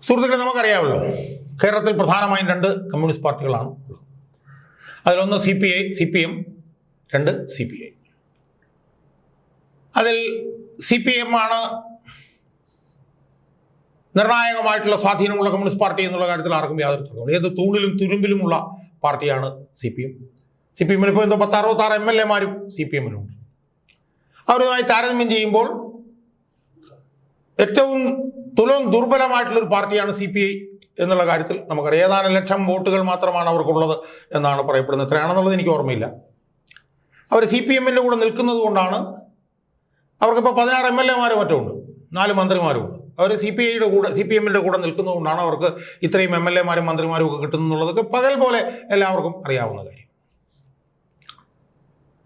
സുഹൃത്തുക്കളെ, നമുക്കറിയാമല്ലോ കേരളത്തിൽ പ്രധാനമായും രണ്ട് കമ്മ്യൂണിസ്റ്റ് പാർട്ടികളാണ് ഉള്ളത്. അതിലൊന്ന് CPM, രണ്ട് CPI. അതിൽ CPM ആണ് നിർണായകമായിട്ടുള്ള സ്വാധീനമുള്ള കമ്മ്യൂണിസ്റ്റ് പാർട്ടി എന്നുള്ള കാര്യത്തിൽ ആർക്കും യാതൊരു തർക്കമില്ല. ഏത് തൂണിലും തുരുമ്പിലുമുള്ള പാർട്ടിയാണ് CPM. CPM-ന് ഇപ്പോൾ എന്തോ 66 MLA-മാരും CPM-നുണ്ട്. അവരുമായി താരതമ്യം ചെയ്യുമ്പോൾ ഏറ്റവും ദുർബലമായിട്ടുള്ളൊരു പാർട്ടിയാണ് CPI എന്നുള്ള കാര്യത്തിൽ നമുക്കറിയാം. ഏതാനും ലക്ഷം വോട്ടുകൾ മാത്രമാണ് അവർക്കുള്ളത് എന്നാണ് പറയപ്പെടുന്നത്. എത്രയാണെന്നുള്ളത് എനിക്ക് ഓർമ്മയില്ല. അവർ CPM-ൻ്റെ കൂടെ നിൽക്കുന്നത് കൊണ്ടാണ് അവർക്കിപ്പോൾ 16 MLA-മാരും മറ്റും ഉണ്ട്, 4 മന്ത്രിമാരും ഉണ്ട്. അവർ CPM-ൻ്റെ കൂടെ നിൽക്കുന്നത് കൊണ്ടാണ് അവർക്ക് ഇത്രയും MLA-മാരും മന്ത്രിമാരും ഒക്കെ കിട്ടുന്നുള്ളതൊക്കെ പകൽ പോലെ എല്ലാവർക്കും അറിയാവുന്ന കാര്യം.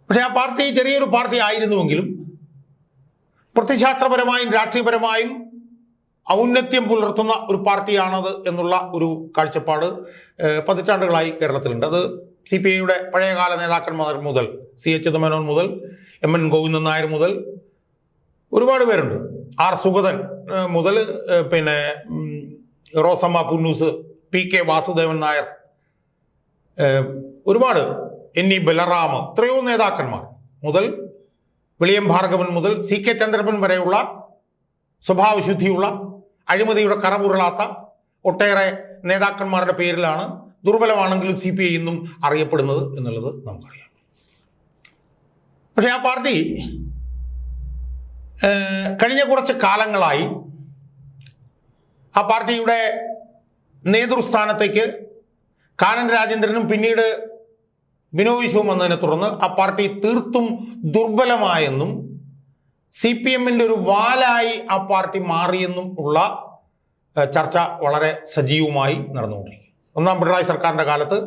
പക്ഷേ ആ പാർട്ടി ചെറിയൊരു പാർട്ടി ആയിരുന്നുവെങ്കിലും പ്രത്യയശാസ്ത്രപരമായും രാഷ്ട്രീയപരമായും ഔന്നത്യം പുലർത്തുന്ന ഒരു പാർട്ടിയാണത് എന്നുള്ള ഒരു കാഴ്ചപ്പാട് പതിറ്റാണ്ടുകളായി കേരളത്തിലുണ്ട്. അത് CPI-യുടെ പഴയകാല നേതാക്കന്മാർ മുതൽ CH ചിദംബരം മുതൽ MN ഗോവിന്ദൻ നായർ മുതൽ ഒരുപാട് പേരുണ്ട്. R സുഗതൻ മുതൽ പിന്നെ റോസമ്മ പുന്നൂസ്, PK വാസുദേവൻ നായർ, ഒരുപാട് NE ബലറാം, എത്രയോ നേതാക്കന്മാർ മുതൽ വെളിയം ഭാർഗവൻ മുതൽ CK ചന്ദ്രപ്പൻ വരെയുള്ള സ്വഭാവശുദ്ധിയുള്ള അഴിമതിയുടെ കറപുരളാത്ത ഒട്ടേറെ നേതാക്കന്മാരുടെ പേരിലാണ് ദുർബലമാണെങ്കിലും CPI ഇന്നും അറിയപ്പെടുന്നത് എന്നുള്ളത് നമുക്കറിയാം. പക്ഷെ ആ പാർട്ടി കഴിഞ്ഞ കുറച്ച് കാലങ്ങളായി ആ പാർട്ടിയുടെ നേതൃസ്ഥാനത്തേക്ക് കാനൻ രാജേന്ദ്രനും പിന്നീട് ബിനോയ് വിശ്വവും വന്നതിനെ തുടർന്ന് ആ പാർട്ടി തീർത്തും ദുർബലമായെന്നും CPM-ൻ്റെ ഒരു വാലായി ആ പാർട്ടി മാറിയെന്നും ഉള്ള ചർച്ച വളരെ സജീവമായി നടന്നുകൊണ്ടിരിക്കും. ഒന്നാം പിണറായി സർക്കാരിൻ്റെ കാലത്ത്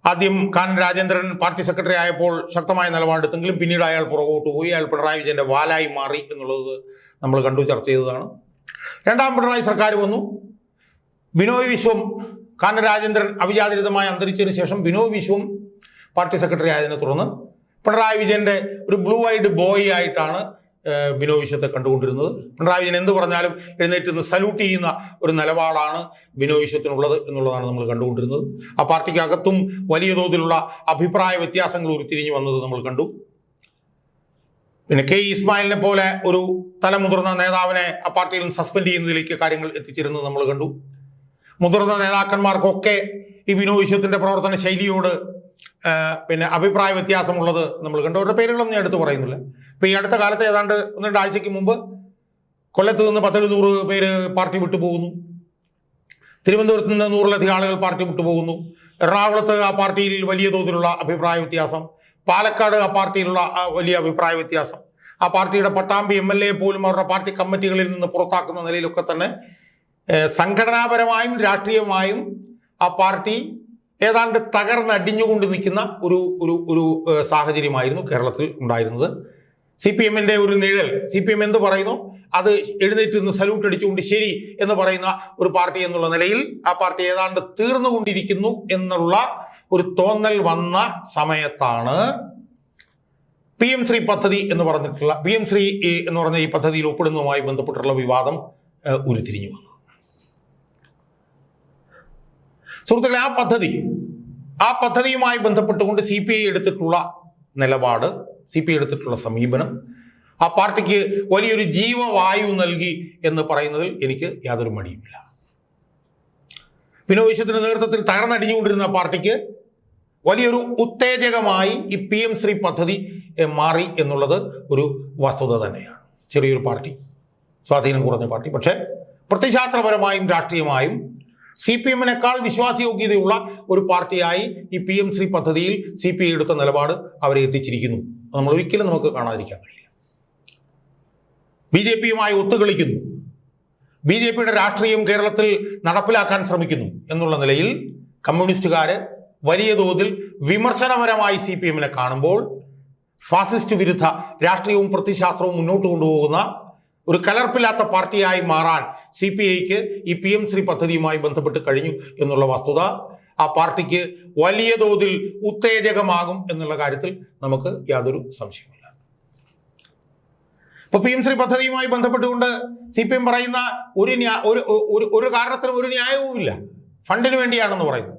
ആദ്യം കാനൻ രാജേന്ദ്രൻ പാർട്ടി സെക്രട്ടറി ആയപ്പോൾ ശക്തമായ നിലപാടെടുത്തെങ്കിലും പിന്നീട് അയാൾ പുറകോട്ട് പോയി. അയാൾ പിണറായി വിജയൻ്റെ വാലായി മാറി എന്നുള്ളത് നമ്മൾ കണ്ടു, ചർച്ച ചെയ്തതാണ്. രണ്ടാം പിണറായി സർക്കാർ വന്നു. ബിനോയ് വിശ്വം, കാനൻ രാജേന്ദ്രൻ അവിചാരിതമായി അന്തരിച്ചതിന് ശേഷം ബിനോയ് വിശ്വം പാർട്ടി സെക്രട്ടറി ആയതിനെ തുടർന്ന് പിണറായി വിജയൻ്റെ ഒരു ബ്ലൂ ഐഡ് ബോയ് ആയിട്ടാണ് ബിനോയ് വിശ്വത്തെ കണ്ടുകൊണ്ടിരുന്നത്. പിണറായി വിജയൻ എന്ത് പറഞ്ഞാലും എഴുന്നേറ്റ് നിന്ന് സല്യൂട്ട് ചെയ്യുന്ന ഒരു നിലപാടാണ് ബിനോയ് വിശ്വത്തിനുള്ളത് എന്നുള്ളതാണ് നമ്മൾ കണ്ടുകൊണ്ടിരുന്നത്. ആ പാർട്ടിക്കകത്തും വലിയ തോതിലുള്ള അഭിപ്രായ വ്യത്യാസങ്ങൾ ഉരുത്തിരിഞ്ഞു വന്നത് നമ്മൾ കണ്ടു. പിന്നെ K ഇസ്മായിലിനെ പോലെ ഒരു തലമുതിർന്ന നേതാവിനെ ആ പാർട്ടിയിൽ നിന്ന് സസ്പെൻഡ് ചെയ്യുന്നതിലേക്ക് കാര്യങ്ങൾ എത്തിച്ചിരുന്നത് നമ്മൾ കണ്ടു. മുതിർന്ന നേതാക്കന്മാർക്കൊക്കെ ഈ ബിനോയ് വിശ്വത്തിന്റെ പ്രവർത്തന ശൈലിയോട് പിന്നെ അഭിപ്രായ വ്യത്യാസമുള്ളത് നമ്മൾ കണ്ടു. അവരുടെ പേരുകളൊന്നും ഞാൻ എടുത്തു പറയുന്നില്ല. ഇപ്പം ഈ അടുത്ത കാലത്ത് ഏതാണ്ട് 1-2 ആഴ്ചയ്ക്ക് മുമ്പ് കൊല്ലത്ത് നിന്ന് 10-100 പേര് പാർട്ടി വിട്ടുപോകുന്നു. തിരുവനന്തപുരത്ത് നിന്ന് 100-ലധികം ആളുകൾ പാർട്ടി വിട്ടുപോകുന്നു. എറണാകുളത്ത് ആ പാർട്ടിയിൽ വലിയ തോതിലുള്ള അഭിപ്രായ വ്യത്യാസം. പാലക്കാട് ആ പാർട്ടിയിലുള്ള വലിയ അഭിപ്രായ വ്യത്യാസം. ആ പാർട്ടിയുടെ പട്ടാമ്പി MLA പോലും അവരുടെ പാർട്ടി കമ്മിറ്റികളിൽ നിന്ന് പുറത്താക്കുന്ന നിലയിലൊക്കെ തന്നെ സംഘടനാപരമായും രാഷ്ട്രീയമായും ആ പാർട്ടി ഏതാണ്ട് തകർന്നടിഞ്ഞുകൊണ്ട് നിൽക്കുന്ന ഒരു സാഹചര്യമായിരുന്നു കേരളത്തിൽ ഉണ്ടായിരുന്നത്. CPM-ൻ്റെ ഒരു നിഴൽ, CPM എന്ത് പറയുന്നു അത് എഴുന്നേറ്റ് നിന്ന് സല്യൂട്ട് അടിച്ചുകൊണ്ട് ശരി എന്ന് പറയുന്ന ഒരു പാർട്ടി എന്നുള്ള നിലയിൽ ആ പാർട്ടി ഏതാണ്ട് തീർന്നുകൊണ്ടിരിക്കുന്നു എന്നുള്ള ഒരു തോന്നൽ വന്ന സമയത്താണ് PM ശ്രീ പദ്ധതി എന്ന് പറഞ്ഞിട്ടുള്ള PM ശ്രീ എന്ന് പറഞ്ഞ ഈ പദ്ധതിയിൽ ഒപ്പിടുന്നതുമായി ബന്ധപ്പെട്ടുള്ള വിവാദം ഉരുത്തിരിഞ്ഞു വന്നത്. സുഹൃത്തുക്കളെ, ആ പദ്ധതിയുമായി ബന്ധപ്പെട്ടുകൊണ്ട് CPI എടുത്തിട്ടുള്ള നിലപാട്, CPI എടുത്തിട്ടുള്ള സമീപനം ആ പാർട്ടിക്ക് വലിയൊരു ജീവവായു നൽകി എന്ന് പറയുന്നതിൽ എനിക്ക് യാതൊരു മടിയുമില്ല. ബിനോയ് വിശ്വത്തിന്റെ നേതൃത്വത്തിൽ തകർന്നടിഞ്ഞുകൊണ്ടിരുന്ന പാർട്ടിക്ക് വലിയൊരു ഉത്തേജകമായി ഈ PM ശ്രീ പദ്ധതി മാറി എന്നുള്ളത് ഒരു വസ്തുത തന്നെയാണ്. ചെറിയൊരു പാർട്ടി, സ്വാധീനം കുറഞ്ഞ പാർട്ടി, പക്ഷേ പ്രത്യയശാസ്ത്രപരമായും രാഷ്ട്രീയമായും CPM-നേക്കാൾ വിശ്വാസയോഗ്യതയുള്ള ഒരു പാർട്ടിയായി ഈ PM ശ്രീ പദ്ധതിയിൽ CPI എടുത്ത നിലപാട് അവരെ എത്തിച്ചിരിക്കുന്നു. നമ്മൾ ഒരിക്കലും നമുക്ക് കാണാതിരിക്കാൻ കഴിയില്ല. BJP-യുമായി ഒത്തുകളിക്കുന്നു, BJP-യുടെ രാഷ്ട്രീയം കേരളത്തിൽ നടപ്പിലാക്കാൻ ശ്രമിക്കുന്നു എന്നുള്ള നിലയിൽ കമ്മ്യൂണിസ്റ്റുകാര് വലിയ തോതിൽ വിമർശനപരമായി CPM-നെ കാണുമ്പോൾ ഫാസിസ്റ്റ് വിരുദ്ധ രാഷ്ട്രീയവും പ്രത്യയശാസ്ത്രവും മുന്നോട്ട് കൊണ്ടുപോകുന്ന ഒരു കലർപ്പില്ലാത്ത പാർട്ടിയായി മാറാൻ CPI-ക്ക് ഈ PM ശ്രീ പദ്ധതിയുമായി ബന്ധപ്പെട്ട് കഴിഞ്ഞു എന്നുള്ള വസ്തുത ആ പാർട്ടിക്ക് വലിയ തോതിൽ ഉത്തേജകമാകും എന്നുള്ള കാര്യത്തിൽ നമുക്ക് യാതൊരു സംശയമില്ല. ഇപ്പൊ PM ശ്രീ പദ്ധതിയുമായി ബന്ധപ്പെട്ടുകൊണ്ട് CPM പറയുന്ന ഒരു കാരണത്തിനും ഒരു ന്യായവുമില്ല. ഫണ്ടിന് വേണ്ടിയാണെന്ന് പറയുന്നു.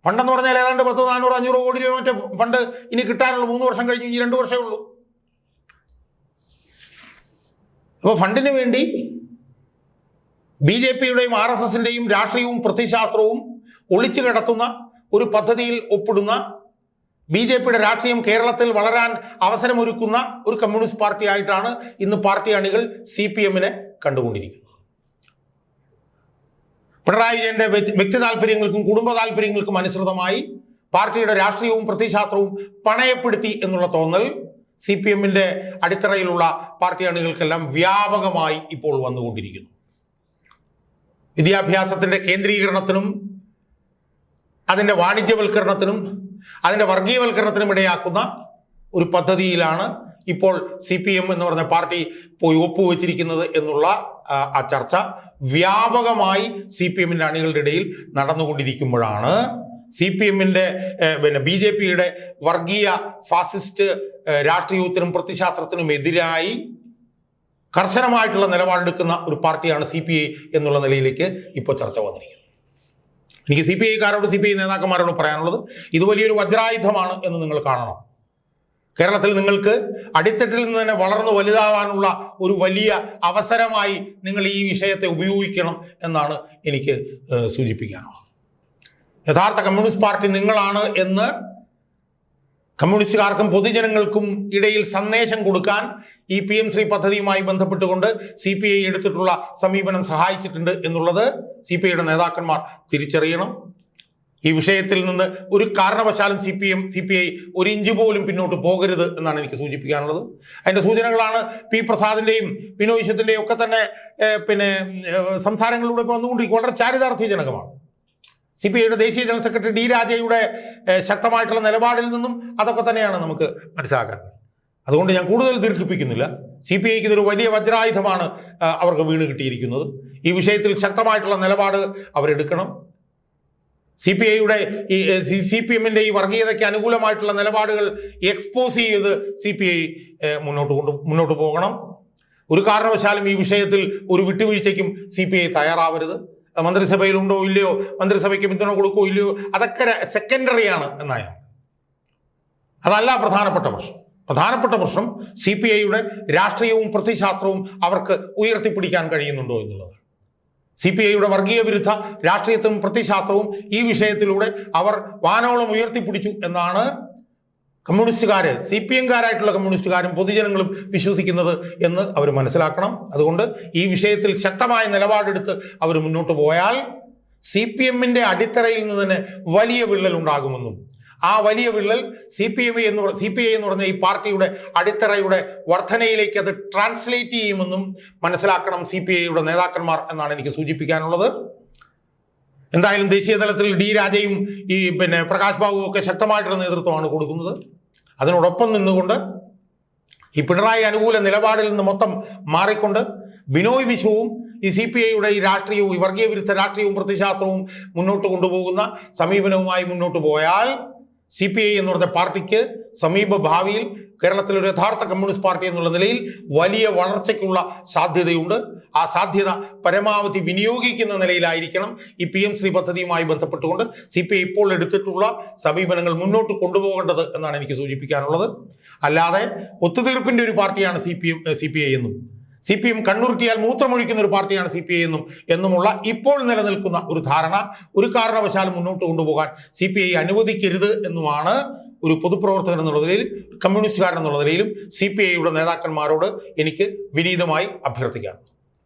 ഫണ്ടെന്ന് പറഞ്ഞാൽ ഏതാണ്ട് 10, 400, 500 കോടി രൂപ മറ്റേ ഫണ്ട് ഇനി കിട്ടാനുള്ള 3 വർഷം കഴിഞ്ഞു, ഇനി 2 വർഷമേ ഉള്ളൂ. അപ്പോൾ ഫണ്ടിന് വേണ്ടി BJPയുടെയും RSSന്റെയും രാഷ്ട്രീയവും പ്രത്യയശാസ്ത്രവും ഒളിച്ചു കിടത്തുന്ന ഒരു പദ്ധതിയിൽ ഒപ്പിടുന്ന BJPയുടെ രാഷ്ട്രീയം കേരളത്തിൽ വളരാൻ അവസരമൊരുക്കുന്ന ഒരു കമ്മ്യൂണിസ്റ്റ് പാർട്ടി ആയിട്ടാണ് ഇന്ന് പാർട്ടി അണികൾ CPMനെ കണ്ടുകൊണ്ടിരിക്കുന്നത്. പിണറായി വിജയന്റെ വ്യക്തി താല്പര്യങ്ങൾക്കും കുടുംബ താല്പര്യങ്ങൾക്കും അനുസൃതമായി പാർട്ടിയുടെ രാഷ്ട്രീയവും പ്രത്യയശാസ്ത്രവും പണയപ്പെടുത്തി എന്നുള്ള തോന്നൽ CPMന്റെ അടിത്തറയിലുള്ള പാർട്ടി അണികൾക്കെല്ലാം വ്യാപകമായി ഇപ്പോൾ വന്നുകൊണ്ടിരിക്കുന്നു. വിദ്യാഭ്യാസത്തിന്റെ കേന്ദ്രീകരണത്തിനും അതിന്റെ വാണിജ്യവൽക്കരണത്തിനും അതിന്റെ വർഗീയവൽക്കരണത്തിനും ഇടയാക്കുന്ന ഒരു പദ്ധതിയിലാണ് ഇപ്പോൾ CPM എന്ന് പറഞ്ഞ പാർട്ടി പോയി ഒപ്പുവെച്ചിരിക്കുന്നത് എന്നുള്ള ആ ചർച്ച വ്യാപകമായി CPMന്റെ അണികളുടെ ഇടയിൽ നടന്നുകൊണ്ടിരിക്കുമ്പോഴാണ് CPMന്റെ BJPയുടെ വർഗീയ ഫാസിസ്റ്റ് രാഷ്ട്രീയത്തിനും പ്രത്യയശാസ്ത്രത്തിനും എതിരായി കർശനമായിട്ടുള്ള നിലപാടെടുക്കുന്ന ഒരു പാർട്ടിയാണ് CPI എന്നുള്ള നിലയിലേക്ക് ഇപ്പോൾ ചർച്ച വന്നിരിക്കുന്നത്. എനിക്ക് CPIക്കാരോട് CPI നേതാക്കന്മാരോട് പറയാനുള്ളത്, ഇത് വലിയൊരു വജ്രായുധമാണ് എന്ന് നിങ്ങൾ കാണണം. കേരളത്തിൽ നിങ്ങൾക്ക് അടിത്തട്ടിൽ നിന്ന് തന്നെ വളർന്നു വലുതാവാനുള്ള ഒരു വലിയ അവസരമായി നിങ്ങൾ ഈ വിഷയത്തെ ഉപയോഗിക്കണം എന്നാണ് എനിക്ക് സൂചിപ്പിക്കാനുള്ളത്. യഥാർത്ഥ കമ്മ്യൂണിസ്റ്റ് പാർട്ടി നിങ്ങളാണ് എന്ന് കമ്മ്യൂണിസ്റ്റുകാർക്കും പൊതുജനങ്ങൾക്കും ഇടയിൽ സന്ദേശം കൊടുക്കാൻ ഈ PM ശ്രീ പദ്ധതിയുമായി ബന്ധപ്പെട്ടുകൊണ്ട് CPI എടുത്തിട്ടുള്ള സമീപനം സഹായിച്ചിട്ടുണ്ട് എന്നുള്ളത് CPIയുടെ നേതാക്കന്മാർ തിരിച്ചറിയണം. ഈ വിഷയത്തിൽ നിന്ന് ഒരു കാരണവശാലും CPI ഒരു ഇഞ്ച് പോലും പിന്നോട്ട് പോകരുത് എന്നാണ് എനിക്ക് സൂചിപ്പിക്കാനുള്ളത്. അതിന്റെ സൂചനകളാണ് P പ്രസാദിന്റെയും ബിനോയ് വിശ്വത്തിന്റെയും ഒക്കെ തന്നെ സംസാരങ്ങളിലൂടെ ഇപ്പോൾ വന്നുകൊണ്ടിരിക്കും. വളരെ ചാരിതാർത്ഥ്യജനകമാണ്. CPIയുടെ ദേശീയ ജനറൽ സെക്രട്ടറി D രാജയുടെ ശക്തമായിട്ടുള്ള നിലപാടിൽ നിന്നും അതൊക്കെ തന്നെയാണ് നമുക്ക് മനസ്സിലാക്കാൻ. അതുകൊണ്ട് ഞാൻ കൂടുതൽ ദീർഘിപ്പിക്കുന്നില്ല. CPIക്ക് ഇതൊരു വലിയ വജ്രായുധമാണ് അവർക്ക് വീണ് കിട്ടിയിരിക്കുന്നത്. ഈ വിഷയത്തിൽ ശക്തമായിട്ടുള്ള നിലപാട് അവരെടുക്കണം. CPIയുടെ CPMന്റെ ഈ വർഗീയതയ്ക്ക് അനുകൂലമായിട്ടുള്ള നിലപാടുകൾ എക്സ്പോസ് ചെയ്ത് CPI മുന്നോട്ട് പോകണം. ഒരു കാരണവശാലും ഈ വിഷയത്തിൽ ഒരു വിട്ടുവീഴ്ചയ്ക്കും CPI തയ്യാറാവരുത്. മന്ത്രിസഭയിലുണ്ടോ ഇല്ലയോ, മന്ത്രിസഭയ്ക്ക് പിന്തുണ കൊടുക്കോ ഇല്ലയോ, അതൊക്കെ സെക്കൻഡറിയാണ് എന്നായ. അതല്ല പ്രധാനപ്പെട്ട പ്രശ്നം CPIയുടെ രാഷ്ട്രീയവും പ്രത്യയശാസ്ത്രവും അവർക്ക് ഉയർത്തിപ്പിടിക്കാൻ കഴിയുന്നുണ്ടോ എന്നുള്ളതാണ്. CPIയുടെ വർഗീയ വിരുദ്ധ രാഷ്ട്രീയത്വവും പ്രത്യയശാസ്ത്രവും ഈ വിഷയത്തിലൂടെ അവർ വാനോളം ഉയർത്തിപ്പിടിച്ചു എന്നാണ് കമ്മ്യൂണിസ്റ്റുകാര്, CPMകാരായിട്ടുള്ള കമ്മ്യൂണിസ്റ്റുകാരും പൊതുജനങ്ങളും വിശ്വസിക്കുന്നത് എന്ന് അവർ മനസ്സിലാക്കണം. അതുകൊണ്ട് ഈ വിഷയത്തിൽ ശക്തമായ നിലപാടെടുത്ത് അവർ മുന്നോട്ട് പോയാൽ CPMന്റെ അടിത്തറയിൽ നിന്ന് തന്നെ വലിയ വിള്ളൽ ഉണ്ടാകുമെന്നും ആ വലിയ വിള്ളൽ CPI എന്ന് പറഞ്ഞ ഈ പാർട്ടിയുടെ അടിത്തറയുടെ വർധനയിലേക്ക് അത് ട്രാൻസ്ലേറ്റ് ചെയ്യുമെന്നും മനസ്സിലാക്കണം CPIയുടെ നേതാക്കന്മാർ എന്നാണ് എനിക്ക് സൂചിപ്പിക്കാനുള്ളത്. എന്തായാലും ദേശീയ തലത്തിൽ D രാജയും ഈ പ്രകാശ് ബാബുവും ഒക്കെ ശക്തമായിട്ടുള്ള നേതൃത്വമാണ് കൊടുക്കുന്നത്. അതിനോടൊപ്പം നിന്നുകൊണ്ട് ഈ പിണറായി അനുകൂല നിലപാടിൽ നിന്ന് മൊത്തം മാറിക്കൊണ്ട് ബിനോയ് വിശ്വവും ഈ CPIയുടെ ഈ രാഷ്ട്രീയവും ഈ വർഗീയ വിരുദ്ധ രാഷ്ട്രീയവും പ്രത്യയശാസ്ത്രവും മുന്നോട്ട് കൊണ്ടുപോകുന്ന സമീപനവുമായി മുന്നോട്ട് പോയാൽ CPI എന്ന് പറഞ്ഞ പാർട്ടിക്ക് സമീപ ഭാവിയിൽ കേരളത്തിൽ ഒരു യഥാർത്ഥ കമ്മ്യൂണിസ്റ്റ് പാർട്ടി എന്നുള്ള നിലയിൽ വലിയ വളർച്ചയ്ക്കുള്ള സാധ്യതയുണ്ട്. ആ സാധ്യത പരമാവധി വിനിയോഗിക്കുന്ന നിലയിലായിരിക്കണം ഈ PM ശ്രീ പദ്ധതിയുമായി ബന്ധപ്പെട്ടുകൊണ്ട് CPI ഇപ്പോൾ എടുത്തിട്ടുള്ള സമീപനങ്ങൾ മുന്നോട്ട് കൊണ്ടുപോകേണ്ടത് എന്നാണ് എനിക്ക് സൂചിപ്പിക്കാനുള്ളത്. അല്ലാതെ ഒത്തുതീർപ്പിന്റെ ഒരു പാർട്ടിയാണ് CPI എന്നും CPM കണ്ണുരുട്ടിയാൽ മൂത്രമൊഴിക്കുന്ന ഒരു പാർട്ടിയാണ് CPI എന്നുമുള്ള ഇപ്പോൾ നിലനിൽക്കുന്ന ഒരു ധാരണ ഒരു കാരണവശാലും മുന്നോട്ട് കൊണ്ടുപോകാൻ CPI അനുവദിക്കരുത് എന്നുമാണ് ഒരു പൊതുപ്രവർത്തകൻ എന്നുള്ള നിലയിലും കമ്മ്യൂണിസ്റ്റുകാരൻ എന്നുള്ള നിലയിലും CPIയുടെ നേതാക്കന്മാരോട് എനിക്ക് വിനീതമായി അഭ്യർത്ഥിക്കാം.